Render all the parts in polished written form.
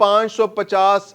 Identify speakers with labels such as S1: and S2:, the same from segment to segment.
S1: 550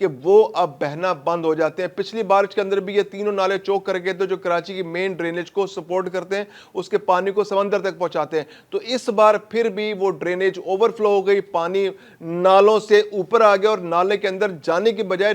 S1: کہ وہ اب بہنا بند ہو جاتے ہیں۔ پچھلی بارش کے اندر بھی یہ تینوں نالے چوک کر گئے تھے جو کراچی کی مین ڈرینیج کو سپورٹ کرتے ہیں، اس کے پانی کو سمندر تک پہنچاتے ہیں۔ تو اس بار پھر بھی وہ ڈرینیج اوور فلو ہو گئی، پانی نالوں سے اوپر آ گیا اور نالے کے اندر جانے کی بجائے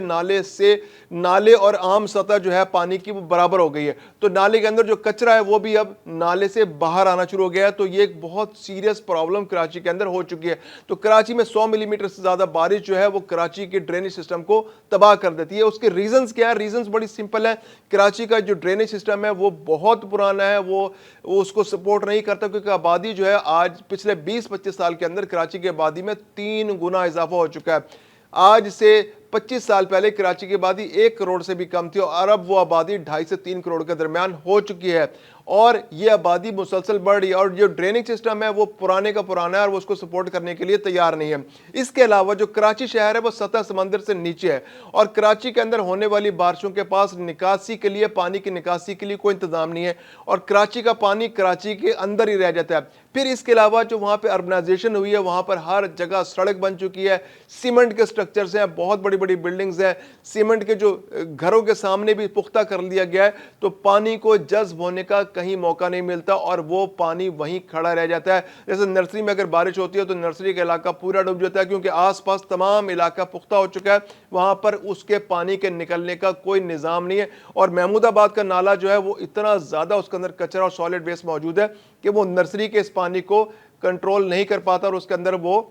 S1: نالے اور عام سطح جو ہے پانی کی وہ برابر ہو گئی ہے۔ تو نالے کے اندر جو کچرا ہے وہ بھی اب نالے سے باہر آنا شروع ہو گیا ہے۔ تو یہ ایک بہت سیریس پرابلم کراچی کے اندر ہو چکی ہے۔ تو کراچی میں 100 ملی میٹر سے زیادہ بارش جو ہے وہ کراچی کے ڈرینیج سسٹم کو تباہ کر دیتی ہے۔ اس کے ریزنز کیا ہے؟ ریزنز بڑی سمپل ہے۔ کراچی کا جو ڈرینیج سسٹم ہے وہ بہت پرانا ہے، وہ اس کو سپورٹ نہیں کرتا، کیونکہ آبادی جو ہے آج پچھلے 20-25 سال کے اندر کراچی کی آبادی میں 3 گنا اضافہ ہو چکا ہے۔ آج سے 25 سال پہلے کراچی کی آبادی 1 کروڑ سے بھی کم تھی اور اب وہ آبادی 2.5 سے 3 کروڑ کے درمیان ہو چکی ہے، اور یہ آبادی مسلسل بڑھ رہی ہے، اور جو ڈریننگ سسٹم ہے وہ پرانے کا پرانا ہے اور وہ اس کو سپورٹ کرنے کے لیے تیار نہیں ہے۔ اس کے علاوہ جو کراچی شہر ہے وہ سطح سمندر سے نیچے ہے، اور کراچی کے اندر ہونے والی بارشوں کے پاس نکاسی کے لیے، پانی کی نکاسی کے لیے کوئی انتظام نہیں ہے، اور کراچی کا پانی کراچی کے اندر ہی رہ جاتا ہے۔ پھر اس کے علاوہ جو وہاں پہ اربنائزیشن ہوئی ہے، وہاں پر ہر جگہ سڑک بن چکی ہے، سیمنٹ کے سٹرکچرز ہیں، بہت بڑی بڑی بلڈنگز ہیں، سیمنٹ کے جو گھروں کے سامنے بھی پختہ کر لیا گیا ہے، تو پانی کو جذب ہونے کا کہیں موقع نہیں ملتا اور وہ پانی وہیں کھڑا رہ جاتا ہے۔ جیسے نرسری میں اگر بارش ہوتی ہے تو نرسری کا علاقہ پورا ڈوب جاتا ہے، کیونکہ آس پاس تمام علاقہ پختہ ہو چکا ہے، وہاں پر اس کے پانی کے نکلنے کا کوئی نظام نہیں ہے۔ اور محمود آباد کا نالا جو ہے وہ اتنا زیادہ اس کے اندر کچرا اور سالڈ ویسٹ موجود ہے کہ وہ نرسری کے اس پانی کو کنٹرول نہیں کر پاتا اور اس کے اندر وہ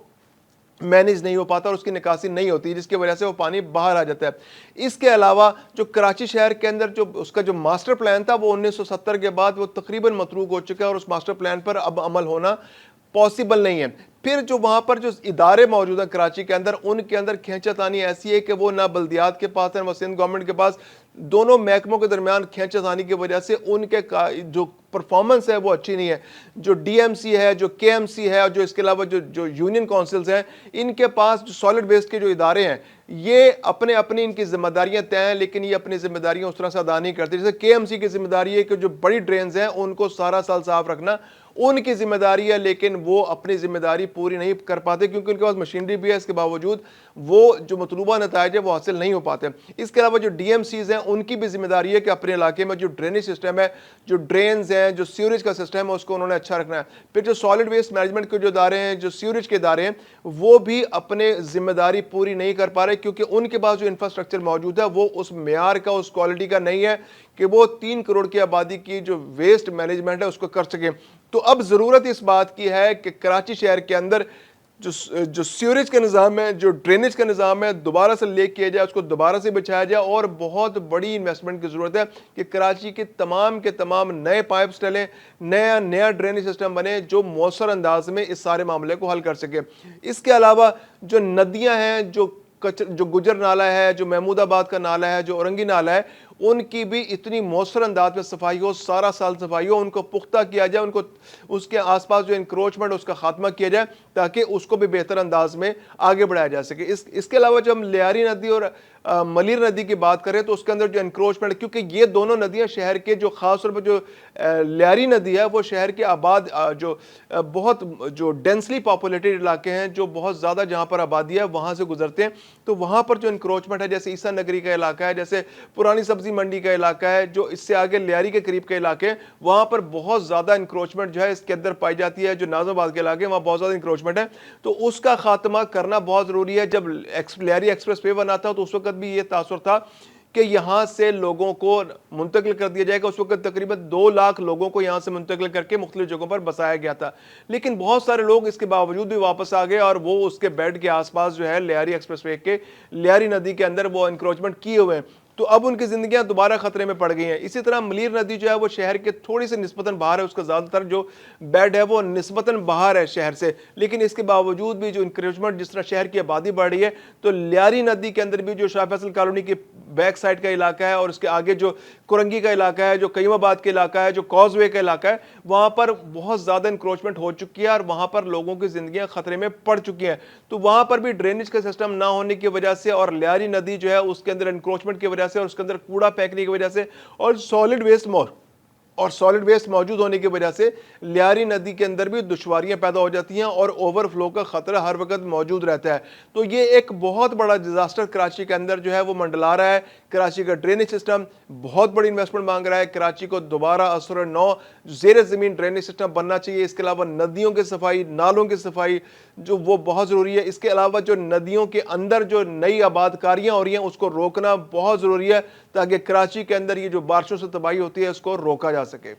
S1: مینیج نہیں ہو پاتا اور اس کی نکاسی نہیں ہوتی، جس کی وجہ سے وہ پانی باہر آ جاتا ہے۔ اس کے علاوہ جو کراچی شہر کے اندر جو اس کا جو ماسٹر پلان تھا وہ 1970 کے بعد وہ تقریباً متروک ہو چکا ہے، اور اس ماسٹر پلان پر اب عمل ہونا پاسبل نہیں ہے۔ پھر جو وہاں پر جو ادارے موجود ہیں کراچی کے اندر، ان کے اندر کھینچا تانی ایسی ہے کہ وہ نہ بلدیات کے پاس ہے نہ سندھ گورنمنٹ کے پاس، دونوں محکموں کے درمیان کھینچا تانی کی وجہ سے ان کے جو پرفارمنس ہے وہ اچھی نہیں ہے۔ جو ڈی ایم سی ہے، جو کے ایم سی ہے، اور جو اس کے علاوہ جو یونین کونسلز ہیں، ان کے پاس جو سالڈ ویسٹ کے جو ادارے ہیں، یہ اپنی ان کی ذمہ داریاں طے ہیں، لیکن یہ اپنی ذمہ داریاں اس طرح سے ادا نہیں کرتے۔ جیسے کے ایم سی کی ذمہ داری ہے کہ جو بڑی ڈرینز ہیں ان کو سارا سال صاف رکھنا ان کی ذمہ داری ہے، لیکن وہ اپنی ذمہ داری پوری نہیں کر پاتے، کیونکہ ان کے پاس مشینری بھی ہے، اس کے باوجود وہ جو مطلوبہ نتائج ہے وہ حاصل نہیں ہو پاتے۔ اس کے علاوہ جو ڈی ایم سیز ہیں ان کی بھی ذمہ داری ہے کہ اپنے علاقے میں جو ڈرینیج سسٹم ہے، جو ڈرینز ہیں، جو سیوریج کا سسٹم ہے، اس کو انہوں نے اچھا رکھنا ہے۔ پھر جو سالڈ ویسٹ مینجمنٹ کے جو ادارے ہیں، جو سیوریج کے ادارے ہیں، وہ بھی اپنے ذمہ داری پوری نہیں کر پا رہے، کیونکہ ان کے پاس جو انفراسٹرکچر موجود ہے وہ اس معیار کا، اس کوالٹی کا نہیں ہے کہ وہ 3 کروڑ کی آبادی کی جو ویسٹ مینجمنٹ ہے اس کو کر سکیں۔ تو اب ضرورت اس بات کی ہے کہ کراچی شہر کے اندر جو سیوریج کا نظام ہے، جو ڈرینیج کا نظام ہے، دوبارہ سے لے کیا جائے، اس کو دوبارہ سے بچھایا جائے، اور بہت بڑی انویسٹمنٹ کی ضرورت ہے کہ کراچی کے تمام نئے پائپس ڈلیں، نیا ڈرینیج سسٹم بنے جو مؤثر انداز میں اس سارے معاملے کو حل کر سکے۔ اس کے علاوہ جو ندیاں ہیں، جو گجر نالہ ہے، جو محمود آباد کا نالہ ہے، جو اورنگی نالہ ہے، ان کی بھی اتنی مؤثر انداز میں صفائی ہو، سارا سال صفائی ہو، ان کو پختہ کیا جائے، ان کو اس کے آس پاس جو انکروچمنٹ اس کا خاتمہ کیا جائے، تاکہ اس کو بھی بہتر انداز میں آگے بڑھایا جا سکے۔ اس کے علاوہ جب ہم لیاری ندی اور ملیر ندی کی بات کریں تو اس کے اندر جو انکروچمنٹ، کیونکہ یہ دونوں ندیاں شہر کے جو خاص طور پر جو لیاری ندی ہے وہ شہر کے جو بہت جو ڈینسلی پاپولیٹڈ علاقے ہیں، جو بہت زیادہ جہاں پر آبادی ہے وہاں سے گزرتے ہیں، تو وہاں پر جو انکروچمنٹ ہے، جیسے عیسیٰ نگری کا علاقہ ہے، جیسے پرانی سبزی منڈی کا علاقہ ہے، جو اس سے آگے لیاری کے قریب کے علاقے ہیں، وہاں پر بہت زیادہ انکروچمنٹ جو ہے اس کے اندر پائی جاتی ہے۔ جو ناظم آباد کے علاقے ہیں وہاں بہت زیادہ انکروچمنٹ ہے، تو اس کا خاتمہ کرنا بہت ضروری ہے۔ جب لیاری ایکسپریس وے بنا تھا تو اس وقت بھی یہ تاثر تھا کہ یہاں سے لوگوں کو منتقل کر دیا جائے گا۔ اس وقت تقریباً 2 لاکھ لوگوں کو یہاں سے منتقل کر کے مختلف جگہوں پر بسایا گیا تھا، لیکن بہت سارے لوگ اس کے باوجود بھی واپس آ گئے، اور وہ اس کے بیڈ کے آس پاس جو ہے لیاری ایکسپریس وے کے لیاری ندی کے اندر وہ انکروچمنٹ کیے ہوئے ہیں، تو اب ان کی زندگیاں دوبارہ خطرے میں پڑ گئی ہیں۔ اسی طرح ملیر ندی جو ہے وہ شہر کے تھوڑی سی نسبتاً باہر ہے، اس کا زیادہ تر جو بیڈ ہے وہ نسبتاً باہر ہے شہر سے، لیکن اس کے باوجود بھی جو انکریجمنٹ جس طرح شہر کی آبادی بڑھ رہی ہے، تو لیاری ندی کے اندر بھی جو شاہ فیصل کالونی کی بیک سائڈ کا علاقہ ہے اور اس کے آگے جو کرنگی کا علاقہ ہے، جو قیم آباد کے علاقہ ہے، جو کاز وے کا علاقہ ہے، وہاں پر بہت زیادہ انکروچمنٹ ہو چکی ہے اور وہاں پر لوگوں کی زندگیاں خطرے میں پڑ چکی ہیں۔ تو وہاں پر بھی ڈرینیج کا سسٹم نہ ہونے کی وجہ سے اور لیاری ندی جو ہے اس کے اندر انکروچمنٹ کی وجہ سے اور اس کے اندر کوڑا پھینکنے کی وجہ سے اور سالڈ ویسٹ اور سالڈ ویسٹ موجود ہونے کی وجہ سے لیاری ندی کے اندر بھی دشواریاں پیدا ہو جاتی ہیں اور اوور فلو کا خطرہ ہر وقت موجود رہتا ہے. تو یہ ایک بہت بڑا ڈیزاسٹر کراچی کے اندر جو ہے وہ منڈلا رہا ہے. کراچی کا ڈرینیج سسٹم بہت بڑی انویسٹمنٹ مانگ رہا ہے. کراچی کو دوبارہ اثر نو زیر زمین ڈرینیج سسٹم بننا چاہیے. اس کے علاوہ ندیوں کی صفائی، نالوں کی صفائی جو وہ بہت ضروری ہے. اس کے علاوہ جو ندیوں کے اندر جو نئی آباد کاریاں ہو رہی ہیں اس کو روکنا بہت ضروری ہے تاکہ کراچی کے اندر یہ جو بارشوں سے تباہی ہوتی ہے اس کو روکا جا سکے.